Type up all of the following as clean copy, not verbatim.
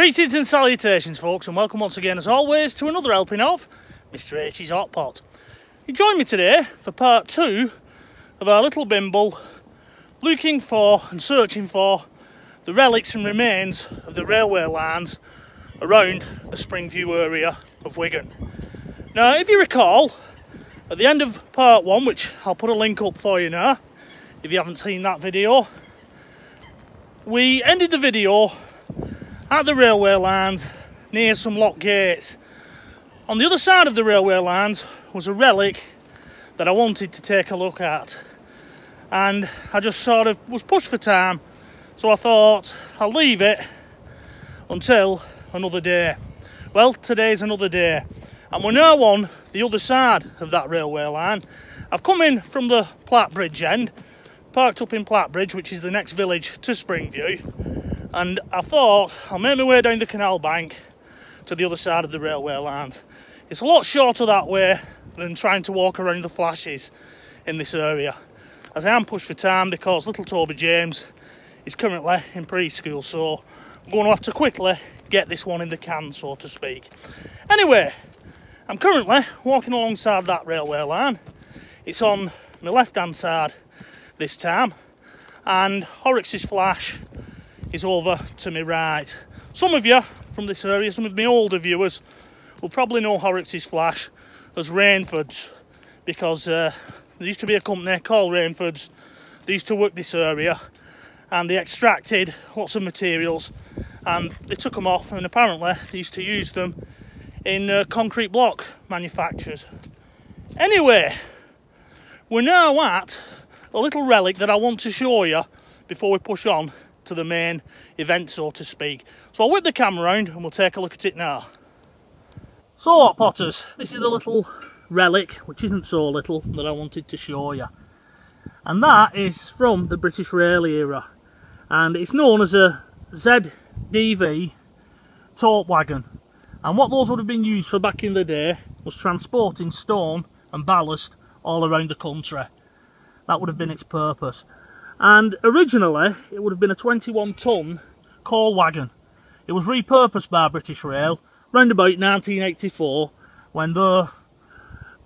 Greetings and salutations, folks, and welcome once again, as always, to another helping of Mr H's Hot Pot. You join me today for part 2 of our little bimble, looking for and searching for the relics and remains of the railway lines around the Spring View area of Wigan. Now, if you recall, at the end of part 1, which I'll put a link up for you now, if you haven't seen that video, we ended the video at the railway lines near some lock gates. On the other side of the railway lines was a relic that I wanted to take a look at, and I just sort of was pushed for time, so I thought I'll leave it until another day. Well, today's another day, and we're now on the other side of that railway line. I've come in from the Plattbridge end, parked up in Plattbridge, which is the next village to Spring View, and I thought I'll make my way down the canal bank to the other side of the railway lines. It's a lot shorter that way than trying to walk around the flashes in this area, as I am pushed for time because little Toby James is currently in preschool, so I'm going to have to quickly get this one in the can, so to speak. Anyway, I'm currently walking alongside that railway line. It's on my left hand side this time, and Horrocks' Flash is over to my right. Some of you from this area, some of my older viewers, will probably know Horrocks' Flash as Rainfords, because there used to be a company called Rainfords. They used to work this area, and they extracted lots of materials and they took them off, and apparently they used to use them in concrete block manufacturers. Anyway, we're now at a little relic that I want to show you before we push on to the main event, so to speak. So I'll whip the camera around and we'll take a look at it now. So, Hot Potters, this is the little relic, which isn't so little, that I wanted to show you. And that is from the British Rail era, and it's known as a ZDV tote wagon. And what those would have been used for back in the day was transporting stone and ballast all around the country. That would have been its purpose. And originally it would have been a 21-ton coal wagon. It was repurposed by British Rail round about 1984, when the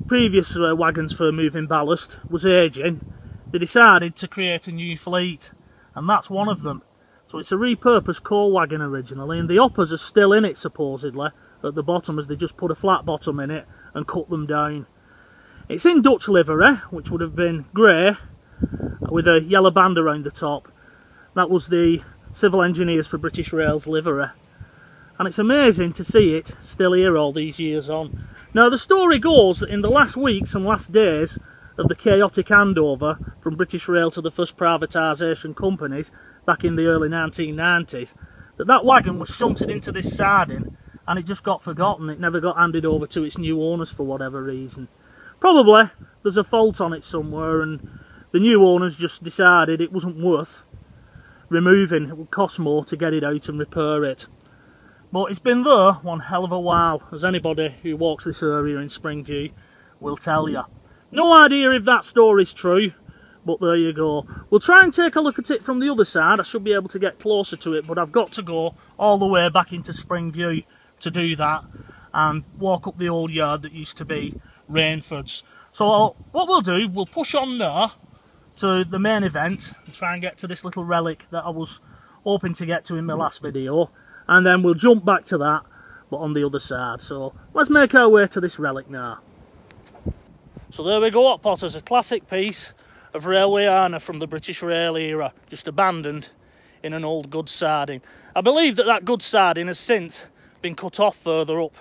previous wagons for moving ballast was aging. They decided to create a new fleet, and that's one of them. So it's a repurposed coal wagon originally, and the hoppers are still in it supposedly at the bottom, as they just put a flat bottom in it and cut them down. It's in Dutch livery, which would have been grey with a yellow band around the top. That was the civil engineers for British Rail's livery. And it's amazing to see it still here all these years on. Now, the story goes that in the last weeks and last days of the chaotic handover from British Rail to the first privatisation companies back in the early 1990s, that wagon was shunted into this siding and it just got forgotten. It never got handed over to its new owners for whatever reason. Probably there's a fault on it somewhere, and the new owners just decided it wasn't worth removing. It would cost more to get it out and repair it. But it's been there one hell of a while, as anybody who walks this area in Spring View will tell you. No idea if that story's true, but there you go. We'll try and take a look at it from the other side. I should be able to get closer to it, but I've got to go all the way back into Spring View to do that, and walk up the old yard that used to be Rainfords. So what we'll do, we'll push on now to the main event and try and get to this little relic that I was hoping to get to in my last video, and then we'll jump back to that, but on the other side. So let's make our way to this relic now. So there we go, Hot Potters, a classic piece of railway armour from the British Rail era, just abandoned in an old goods siding. I believe that goods siding has since been cut off further up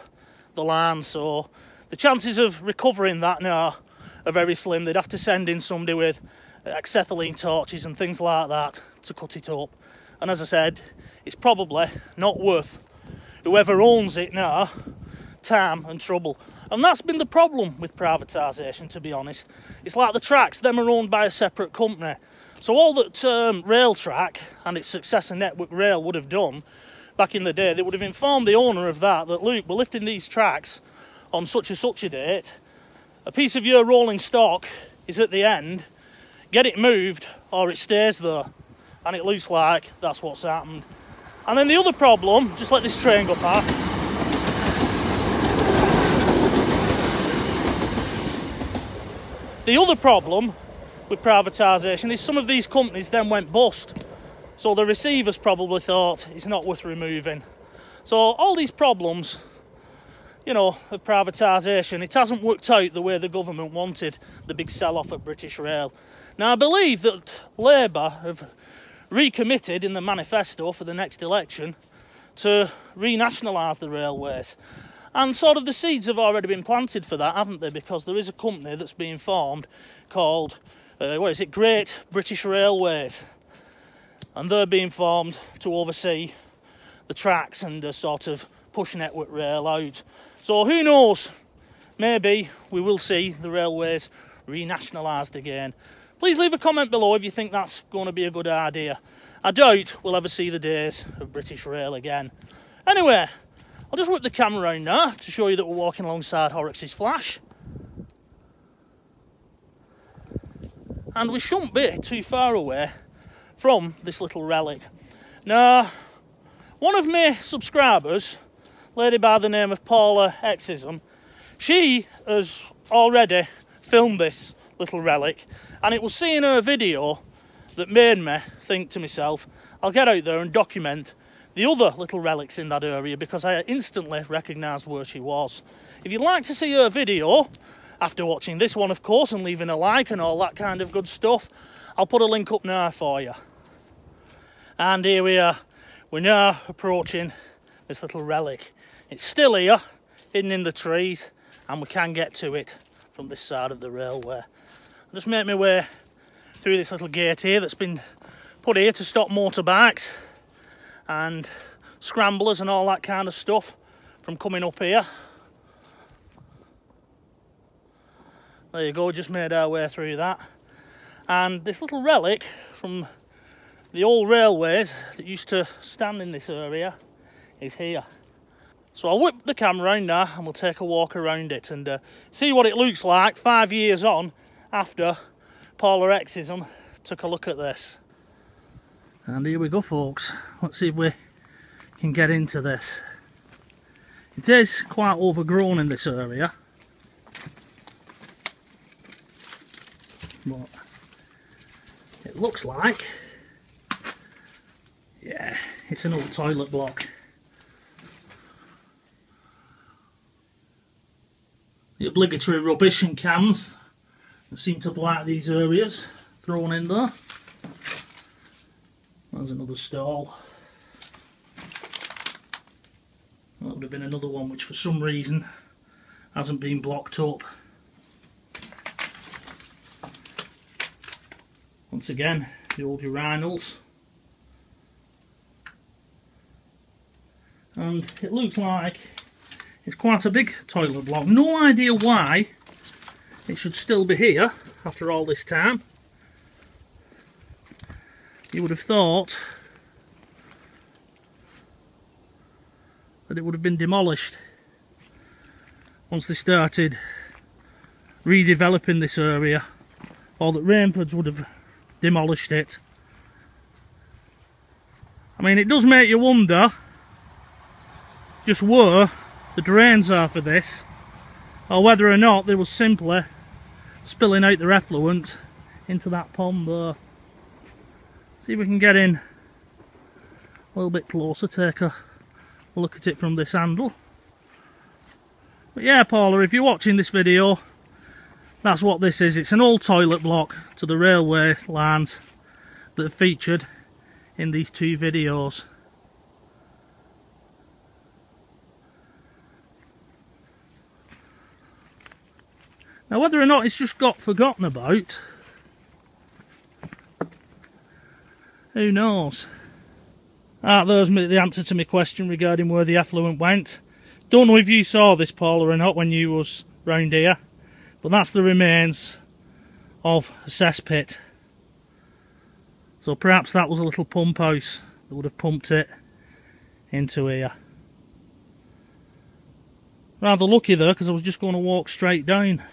the line, so the chances of recovering that now are very slim. They'd have to send in somebody with acetylene torches and things like that to cut it up. And as I said, it's probably not worth whoever owns it now time and trouble. And that's been the problem with privatisation, to be honest. It's like the tracks, them are owned by a separate company. So all that Railtrack and its successor Network Rail would have done back in the day, they would have informed the owner of that, look, we're lifting these tracks on such and such a date, a piece of your rolling stock is at the end, get it moved or it stays there. And it looks like that's what's happened. And then the other problem, just let this train go past. The other problem with privatisation is some of these companies then went bust. So the receivers probably thought it's not worth removing. So all these problems, you know, of privatisation, it hasn't worked out the way the government wanted the big sell-off at British Rail. Now I believe that Labour have recommitted in the manifesto for the next election to renationalise the railways. And sort of the seeds have already been planted for that, haven't they? Because there is a company that's being formed called, Great British Railways. And they're being formed to oversee the tracks and sort of push network rail out. So who knows, maybe we will see the railways renationalised again. Please leave a comment below if you think that's going to be a good idea. I doubt we'll ever see the days of British Rail again. Anyway, I'll just whip the camera around now to show you that we're walking alongside Horrocks's Flash. And we shouldn't be too far away from this little relic. Now, one of my subscribers, a lady by the name of Paula Exism, she has already filmed this little relic, and it was seeing her video that made me think to myself, I'll get out there and document the other little relics in that area, because I instantly recognised where she was. If you'd like to see her video, after watching this one of course, and leaving a like and all that kind of good stuff, I'll put a link up now for you. And here we are. We're now approaching this little relic. It's still here, hidden in the trees, and we can get to it from this side of the railway. I'll just make my way through this little gate here that's been put here to stop motorbikes and scramblers and all that kind of stuff from coming up here. There you go, just made our way through that. And this little relic from the old railways that used to stand in this area is here. So I'll whip the camera around now and we'll take a walk around it and see what it looks like 5 years on after Paula Exism took a look at this. And here we go, folks. Let's see if we can get into this. It is quite overgrown in this area, but it looks like, yeah, it's an old toilet block. The obligatory rubbish and cans that seem to blight these areas thrown in there. There's another stall. That would have been another one which for some reason hasn't been blocked up. Once again, the old urinals. And it looks like it's quite a big toilet block. No idea why it should still be here after all this time. You would have thought that it would have been demolished once they started redeveloping this area, or that Rainfords would have demolished it. I mean, it does make you wonder just where the drains are for this, or whether or not they was simply spilling out their effluent into that pond there. See if we can get in a little bit closer, take a look at it from this angle. But yeah, Paula, if you're watching this video, that's what this is. It's an old toilet block to the railway lines that are featured in these two videos. Now, whether or not it's just got forgotten about, who knows? There's the answer to my question regarding where the effluent went. Don't know if you saw this, Paula, or not when you was round here, but that's the remains of a cesspit. So perhaps that was a little pump house that would have pumped it into here. Rather lucky though, because I was just going to walk straight down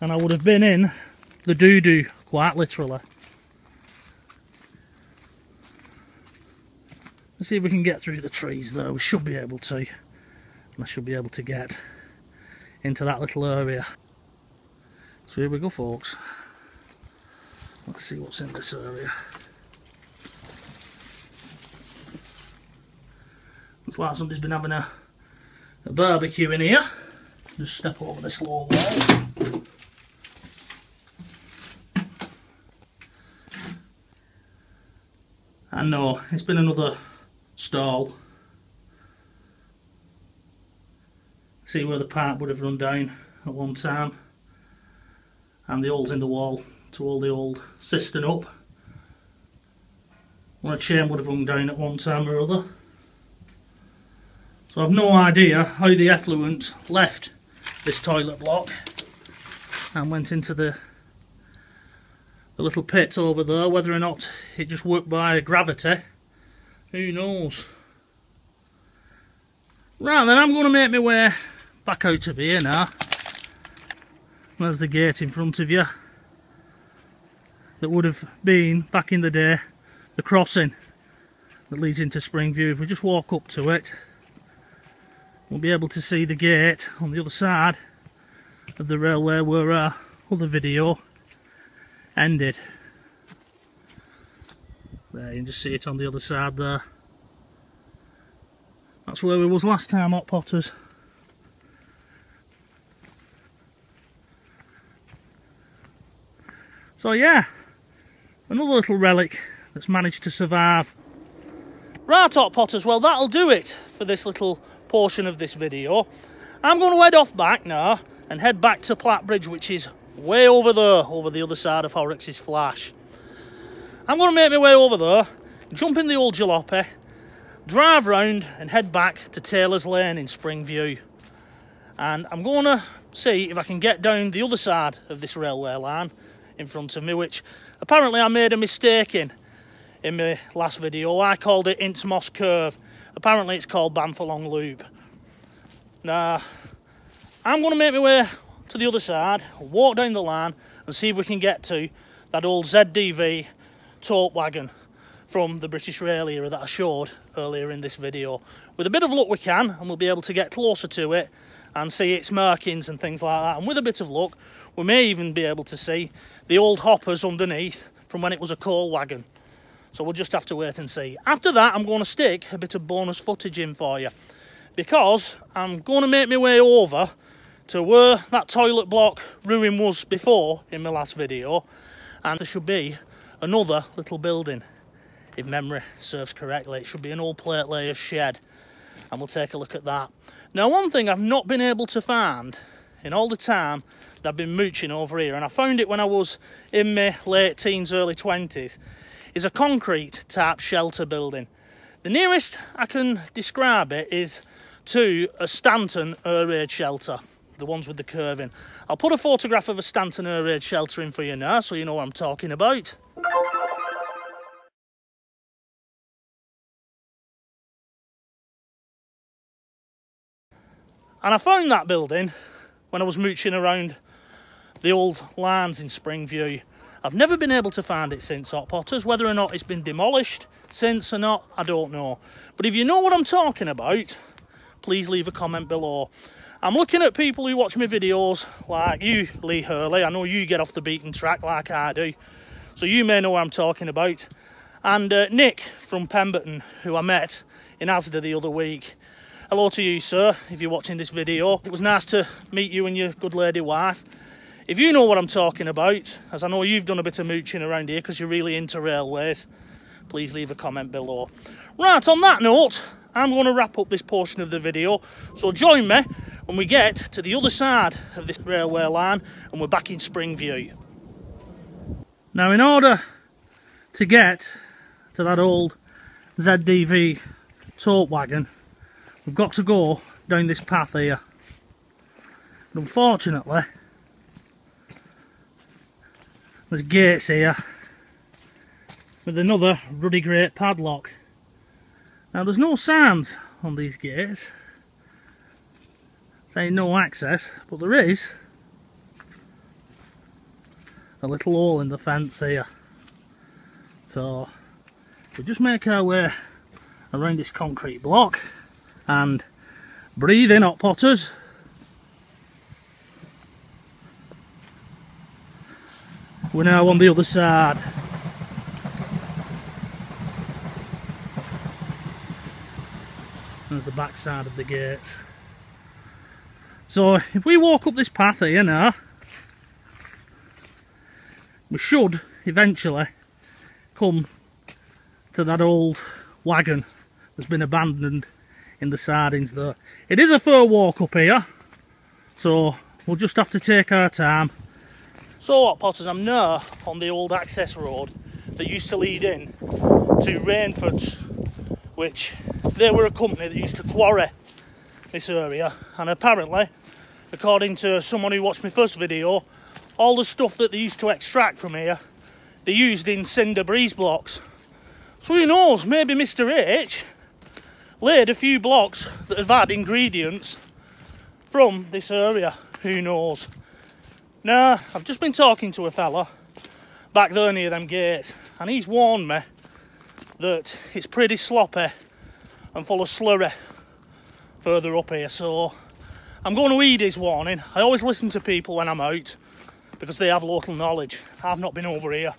and I would have been in the doo-doo, quite literally. Let's see if we can get through the trees though. We should be able to. And I should be able to get into that little area. So here we go, folks. Let's see what's in this area. Looks like somebody's been having a barbecue in here. Just step over this low wall. And no, it's been another stall. See where the pipe would have run down at one time, and the holes in the wall to hold the old cistern up. Well, a chain would have hung down at one time or other. So I've no idea how the effluent left this toilet block and went into the little pit over there. Whether or not it just worked by gravity, who knows. Right then, I'm going to make my way back out of here now. There's the gate in front of you. That would have been, back in the day, the crossing that leads into Spring View. If we just walk up to it, we'll be able to see the gate on the other side of the railway where our other video ended. There, you can just see it on the other side there. That's where we was last time, Hot Potters. So yeah, another little relic that's managed to survive. Right, Hot Potters, well that'll do it for this little portion of this video. I'm going to head off back now and head back to Platt Bridge, which is way over there, over the other side of Horrocks's Flash. I'm going to make my way over there, jump in the old jalopy, drive round and head back to Taylor's Lane in Spring View. And I'm going to see if I can get down the other side of this railway line in front of me, which apparently I made a mistake in my last video. I called it Innsmouth Curve. Apparently it's called Bamfalong Loop. Now, I'm going to make my way to the other side, walk down the line and see if we can get to that old ZDV tote wagon from the British Rail era that I showed earlier in this video. With a bit of luck we can, and we'll be able to get closer to it and see its markings and things like that. And with a bit of luck, we may even be able to see the old hoppers underneath from when it was a coal wagon. So we'll just have to wait and see. After that, I'm going to stick a bit of bonus footage in for you, because I'm going to make my way over to where that toilet block ruin was before in my last video, and there should be another little building, if memory serves correctly. It should be an old plate layer's shed, and we'll take a look at that. Now, one thing I've not been able to find in all the time that I've been mooching over here, and I found it when I was in my late teens, early 20s, is a concrete type shelter building. The nearest I can describe it is to a Stanton air raid shelter, the ones with the curving. I'll put a photograph of a Stanton air raid shelter in for you now, so you know what I'm talking about. And I found that building when I was mooching around the old lines in Spring View. I've never been able to find it since, Hot Potters. Whether or not it's been demolished since or not, I don't know. But if you know what I'm talking about, please leave a comment below. I'm looking at people who watch my videos, like you, Lee Hurley. I know you get off the beaten track like I do, so you may know what I'm talking about. And Nick from Pemberton, who I met in Asda the other week. Hello to you, sir, if you're watching this video. It was nice to meet you and your good lady wife. If you know what I'm talking about, as I know you've done a bit of mooching around here because you're really into railways, please leave a comment below. Right, on that note, I'm going to wrap up this portion of the video, so join me when we get to the other side of this railway line and we're back in Spring View. Now, in order to get to that old ZDV tote wagon, we've got to go down this path here. But unfortunately, there's gates here with another ruddy great padlock. Now, there's no signs on these gates saying no access, but there is a little hole in the fence here. So we'll just make our way around this concrete block. And breathe in, hot potters. We're now on the other side. There's the back side of the gates. So if we walk up this path here now, we should eventually come to that old wagon that's been abandoned in the sidings there. It is a fur walk up here, so we'll just have to take our time. So hot potters, I'm now on the old access road that used to lead in to Rainford's, which they were a company that used to quarry this area, and apparently, according to someone who watched my first video, all the stuff that they used to extract from here, they used in cinder breeze blocks. So who knows, maybe Mr H laid a few blocks that have had ingredients from this area, who knows. Now, I've just been talking to a fella back there near them gates, and he's warned me that it's pretty sloppy and full of slurry further up here, so I'm going to heed his warning. I always listen to people when I'm out because they have local knowledge. I've not been over here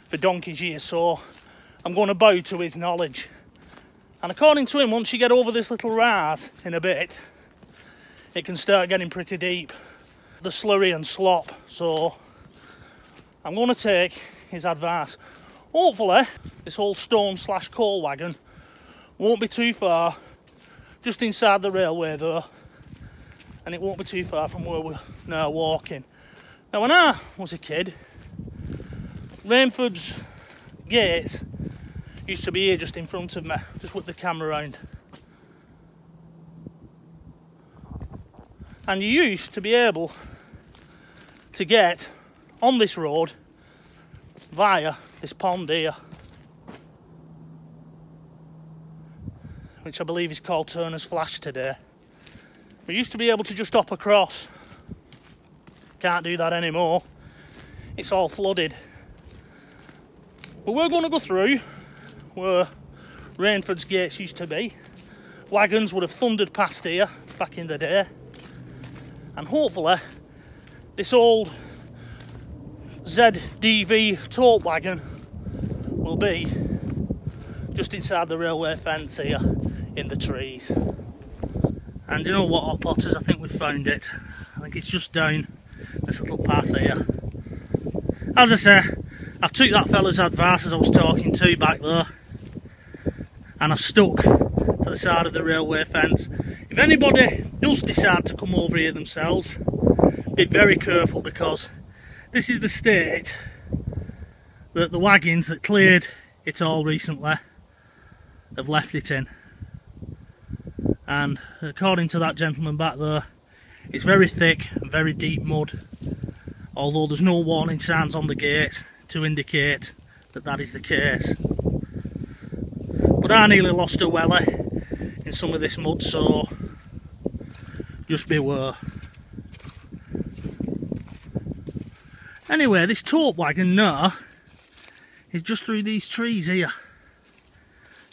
for donkey's years, so I'm going to bow to his knowledge. And according to him, once you get over this little rise in a bit, it can start getting pretty deep, the slurry and slop. So I'm going to take his advice. Hopefully this whole stone slash coal wagon won't be too far, just inside the railway there, and it won't be too far from where we're now walking. Now when I was a kid, Rainford's gates used to be here just in front of me. Just whip the camera around. And you used to be able to get on this road via this pond here, which I believe is called Turner's Flash today. We used to be able to just hop across. Can't do that anymore. It's all flooded. But we're going to go through where Rainford's gates used to be. Wagons would have thundered past here back in the day. And hopefully this old ZDV tote wagon will be just inside the railway fence here in the trees. And you know what, hot potters, I think we've found it. I think it's just down this little path here. As I say, I took that fella's advice as I was talking to back there, and I've stuck to the side of the railway fence. If anybody does decide to come over here themselves, be very careful, because this is the state that the wagons that cleared it all recently have left it in. And according to that gentleman back there, it's very thick and very deep mud, although there's no warning signs on the gate to indicate that that is the case. But I nearly lost a welly in some of this mud, so just beware. Anyway, this tote wagon now is just through these trees here.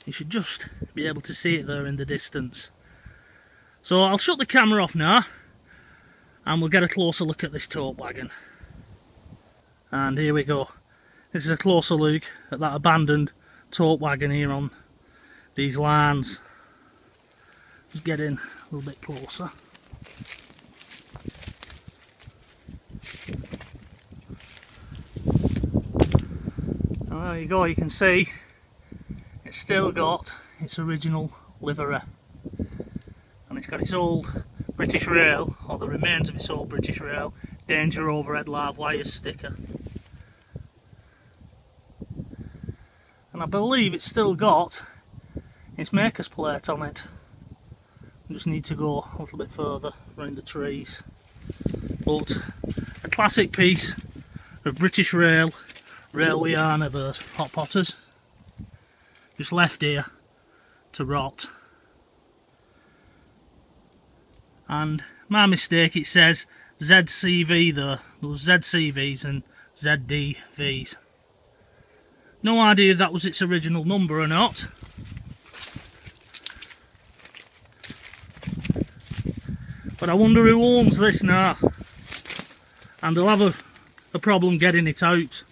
You should just be able to see it there in the distance. So I'll shut the camera off now and we'll get a closer look at this tote wagon. And here we go. This is a closer look at that abandoned tote wagon here on these lines. Just get in a little bit closer. And there you go, you can see it's still got its original livery. And it's got its old British rail, or the remains of its old British rail, danger overhead live wires sticker. And I believe it's still got its maker's plate on it. I just need to go a little bit further around the trees. But a classic piece of British railway iron there, hot potters. Just left here to rot. And my mistake, it says ZCV there. There was ZCVs and ZDVs. No idea if that was its original number or not. But I wonder who owns this now. And they'll have a problem getting it out,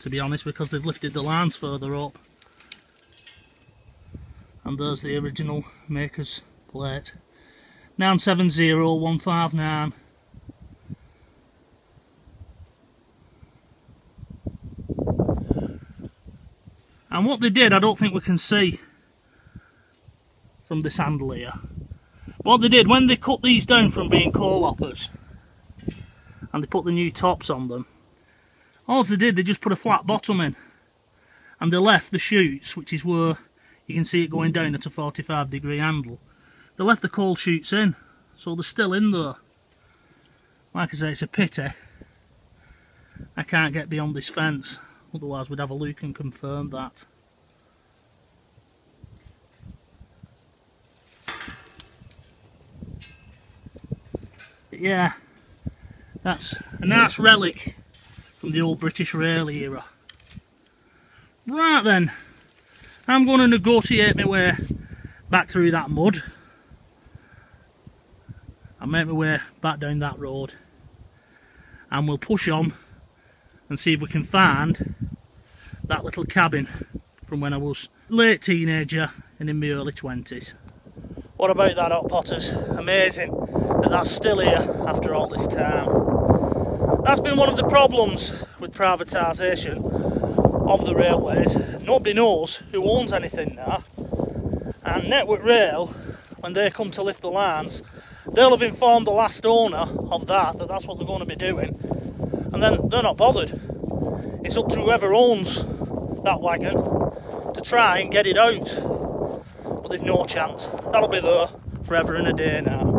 to be honest, because they've lifted the lines further up. And there's the original maker's plate. 970159. And what they did, I don't think we can see from this handle here. What they did, when they cut these down from being coal hoppers, and they put the new tops on them, all they did, they just put a flat bottom in. And they left the chutes, which is where you can see it going down at a 45-degree angle. They left the coal chutes in, so they're still in there. Like I say, it's a pity I can't get beyond this fence, otherwise we'd have a look and confirm that. But yeah, that's a nice relic from the old British rail era. Right then, I'm going to negotiate my way back through that mud. I'll make my way back down that road, and we'll push on and see if we can find that little cabin from when I was late teenager and in my early 20s. What about that, Hot Potters? Amazing that that's still here after all this time. That's been one of the problems with privatisation of the railways. Nobody knows who owns anything now, and Network Rail, when they come to lift the lines, they'll have informed the last owner of that that's what they're going to be doing, and then they're not bothered. It's up to whoever owns that wagon to try and get it out, but they've no chance. That'll be there forever and a day now.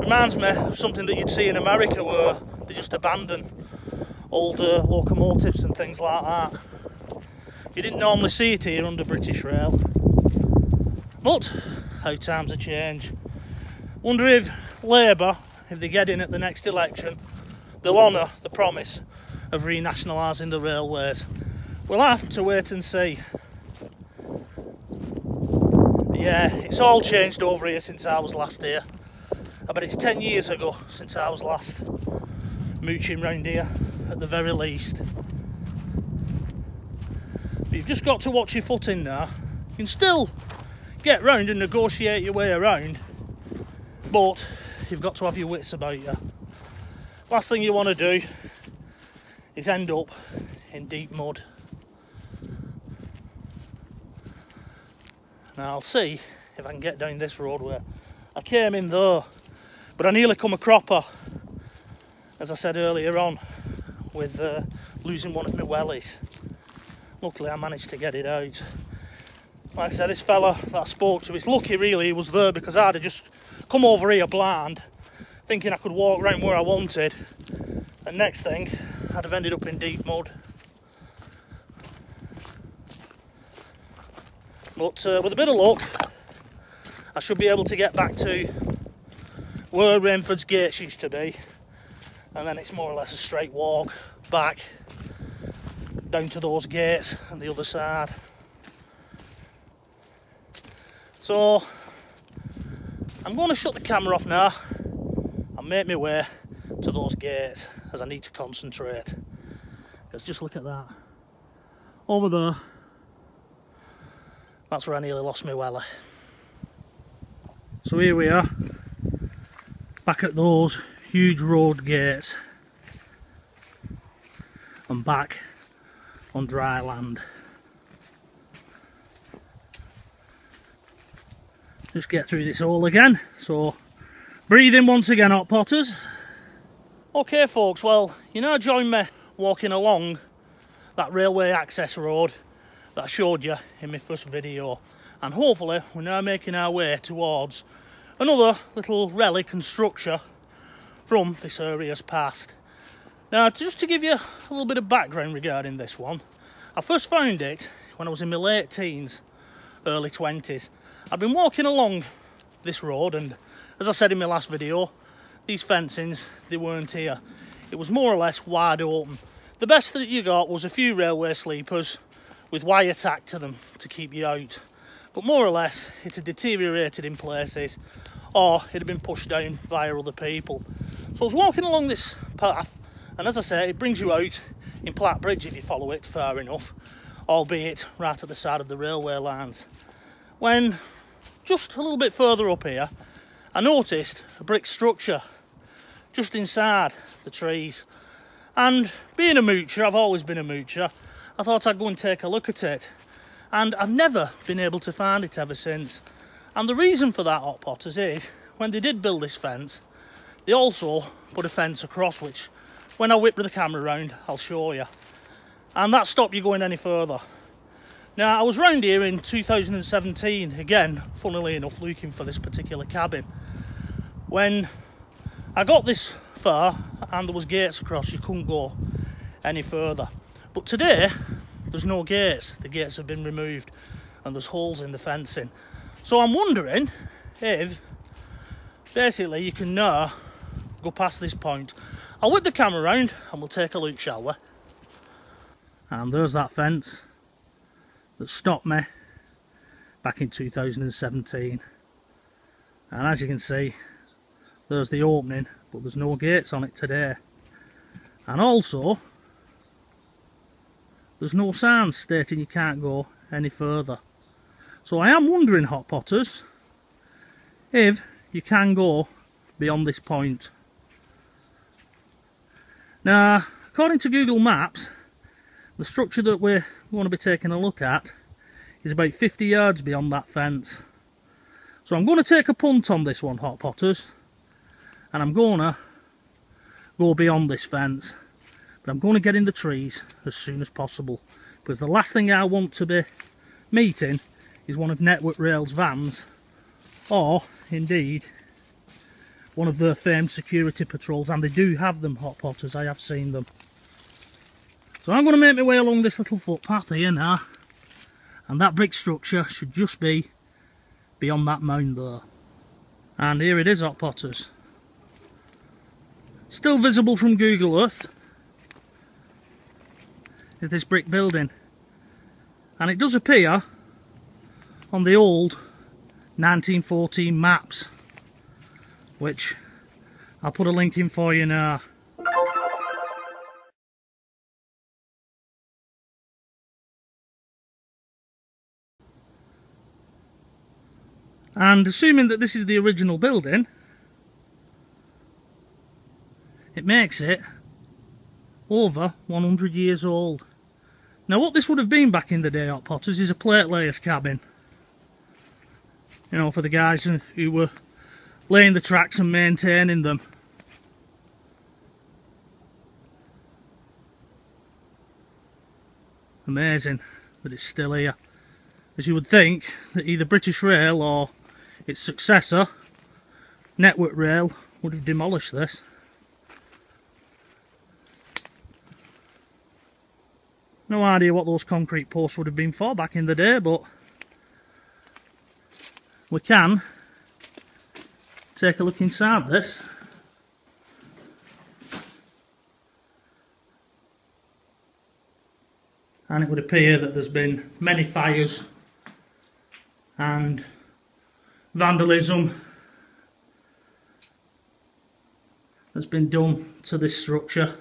Reminds me of something that you'd see in America where they just abandon old locomotives and things like that. You didn't normally see it here under British Rail, but how times have changed. Wonder if Labour, if they get in at the next election, they'll honour the promise of renationalising the railways. We'll have to wait and see. But yeah, it's all changed over here since I was last here. I bet it's 10 years ago since I was last mooching round here, at the very least. But you've just got to watch your footing now. You can still get round and negotiate your way around, but you've got to have your wits about you. Last thing you want to do is end up in deep mud. Now I'll see if I can get down this road where I came in there, but I nearly come a cropper, as I said earlier on, with losing one of my wellies. Luckily I managed to get it out. Like I said, this fella that I spoke to, it's lucky really he was there, because I'd have just come over here blind, thinking I could walk around where I wanted, and next thing I'd have ended up in deep mud. But with a bit of luck I should be able to get back to where Rainford's gates used to be, and then it's more or less a straight walk back down to those gates and the other side. So I'm going to shut the camera off now and make my way to those gates, as I need to concentrate. Because just look at that. Over there, that's where I nearly lost my welly. So here we are, back at those huge road gates and back on dry land. Just get through this hole again, so breathe in once again, Hot Potters. Okay folks, well, you now join me walking along that railway access road that I showed you in my first video, and hopefully we're now making our way towards another little relic and structure from this area's past. Now, just to give you a little bit of background regarding this one, I first found it when I was in my late teens, early 20s. I'd been walking along this road, and as I said in my last video, these fencings, they weren't here. It was more or less wide open. The best that you got was a few railway sleepers with wire tacked to them to keep you out. But more or less, it had deteriorated in places. or it had been pushed down via other people. So I was walking along this path, and as I say, it brings you out in Platt Bridge if you follow it far enough, albeit right at the side of the railway lines. When just a little bit further up here, I noticed a brick structure just inside the trees. And being a moocher, I've always been a moocher, I thought I'd go and take a look at it. And I've never been able to find it ever since. And the reason for that, Hot Potters, is when they did build this fence, they also put a fence across, which when I whip the camera around, I'll show you. And that stopped you going any further. Now, I was round here in 2017, again, funnily enough, looking for this particular cabin. When I got this far and there was gates across, you couldn't go any further. But today, there's no gates. The gates have been removed and there's holes in the fencing. So I'm wondering if, basically, you can now go past this point. I'll whip the camera around and we'll take a look, shall we? And there's that fence that stopped me back in 2017. And as you can see, there's the opening, but there's no gates on it today. And also, there's no signs stating you can't go any further. So I am wondering, Hot Potters, if you can go beyond this point. Now, according to Google Maps, the structure that we're going to be taking a look at is about 50 yards beyond that fence. So I'm going to take a punt on this one, Hot Potters, and I'm going to go beyond this fence. But I'm going to get in the trees as soon as possible, because the last thing I want to be meeting is one of Network Rail's vans, or indeed one of their famed security patrols, and they do have them, Hot Potters, I have seen them. So I'm going to make my way along this little footpath here now, and that brick structure should just be beyond that mound there. And here it is, Hot Potters. Still visible from Google Earth is this brick building, and it does appear on the old 1914 maps, which I'll put a link in for you now. And assuming that this is the original building, it makes it over 100 years old. Now, what this would have been back in the day, Hot Potters, is a plate layer's cabin. You know, for the guys who were laying the tracks and maintaining them. Amazing that it's still here. As you would think that either British Rail or its successor, Network Rail, would have demolished this. No idea what those concrete posts would have been for back in the day, but we can take a look inside this. And it would appear that there's been many fires and vandalism that's been done to this structure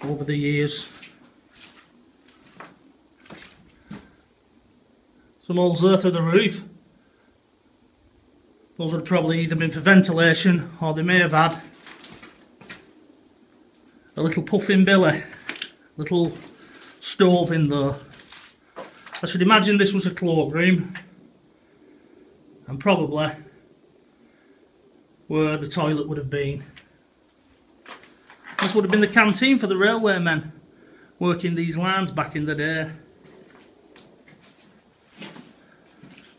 over the years. Some holes there through the roof. Those would have probably either been for ventilation, or they may have had a little puffing billy, little stove in there. I should imagine this was a cloakroom, and probably where the toilet would have been. This would have been the canteen for the railwaymen working these lines back in the day.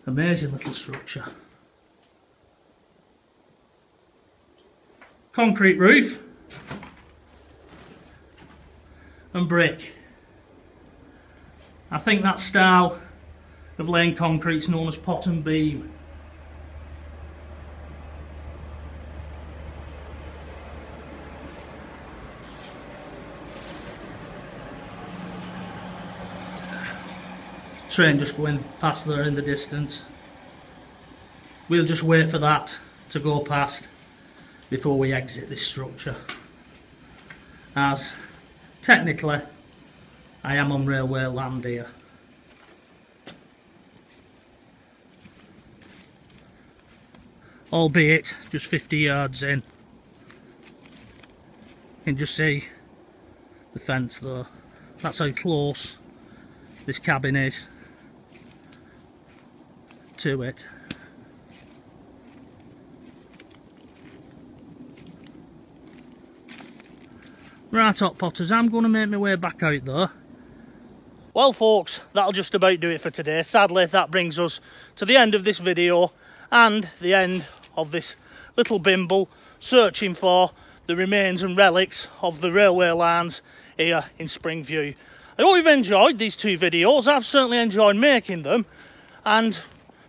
Amazing little structure. Concrete roof and brick. I think that style of laying concrete is known as pot and beam. Train just going past there in the distance. we'll just wait for that to go past before we exit this structure, as technically I am on railway land here. Albeit just 50 yards in. You can just see the fence though. That's how close this cabin is to it. Right, Hot Potters, I'm going to make my way back out though. Well folks, that'll just about do it for today. Sadly, that brings us to the end of this video and the end of this little bimble searching for the remains and relics of the railway lines here in Spring View. I hope you've enjoyed these two videos. I've certainly enjoyed making them, and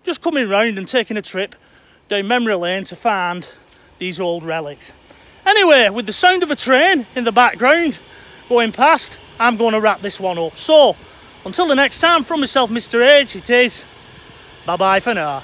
just coming round and taking a trip down memory lane to find these old relics. Anyway, with the sound of a train in the background going past, I'm going to wrap this one up. So, until the next time, from myself, Mr. H, it is bye-bye for now.